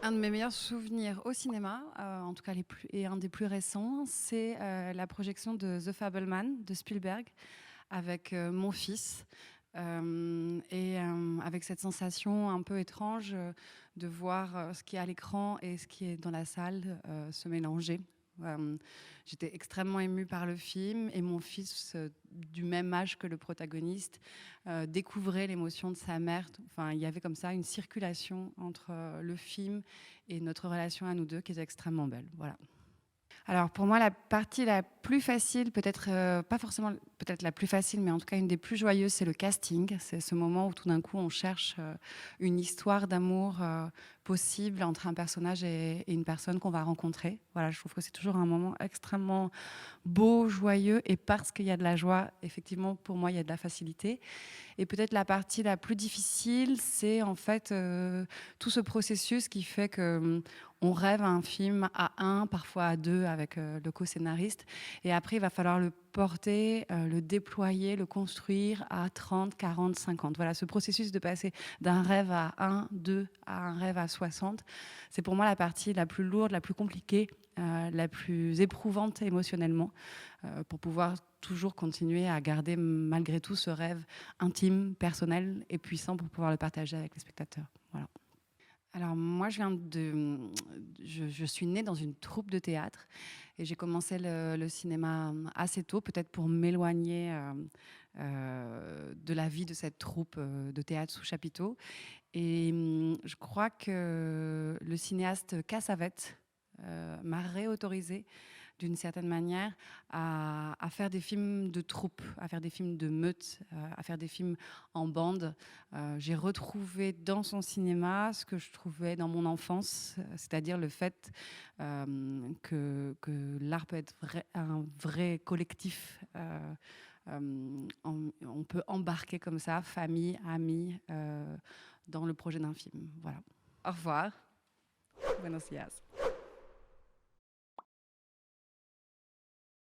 Un de mes meilleurs souvenirs au cinéma, en tout cas et un des plus récents, c'est la projection de The Fabelman de Spielberg avec mon fils. Avec cette sensation un peu étrange de voir ce qui est à l'écran et ce qui est dans la salle se mélanger. Euh, J'étais extrêmement émue par le film et mon fils, du même âge que le protagoniste, découvrait l'émotion de sa mère. Enfin, il y avait comme ça une circulation entre le film et notre relation à nous deux qui était extrêmement belle. Voilà. Alors pour moi, la partie la plus facile, peut-être pas forcément peut-être la plus facile, mais en tout cas une des plus joyeuses, c'est le casting. C'est ce moment où tout d'un coup on cherche une histoire d'amour possible entre un personnage et une personne qu'on va rencontrer. Voilà, je trouve que c'est toujours un moment extrêmement beau, joyeux, et parce qu'il y a de la joie, effectivement, pour moi, il y a de la facilité. Et peut-être la partie la plus difficile, c'est en fait tout ce processus qui fait que on rêve un film à un, parfois à deux avec le co-scénariste. Et après, il va falloir le porter, le déployer, le construire à 30, 40, 50. Voilà, ce processus de passer d'un rêve à un, deux, à un rêve à 60, c'est pour moi la partie la plus lourde, la plus compliquée, la plus éprouvante émotionnellement, pour pouvoir toujours continuer à garder malgré tout ce rêve intime, personnel et puissant pour pouvoir le partager avec les spectateurs. Voilà. Alors moi, je suis née dans une troupe de théâtre et j'ai commencé le cinéma assez tôt, peut-être pour m'éloigner de la vie de cette troupe de théâtre sous chapiteau. Et je crois que le cinéaste Cassavetes m'a réautorisée d'une certaine manière à faire des films de troupe, à faire des films de meute, à faire des films en bande. J'ai retrouvé dans son cinéma ce que je trouvais dans mon enfance, c'est-à-dire le fait que l'art peut être un vrai collectif. On peut embarquer comme ça, famille, amis, dans le projet d'un film. Voilà. Au revoir. Buenos dias.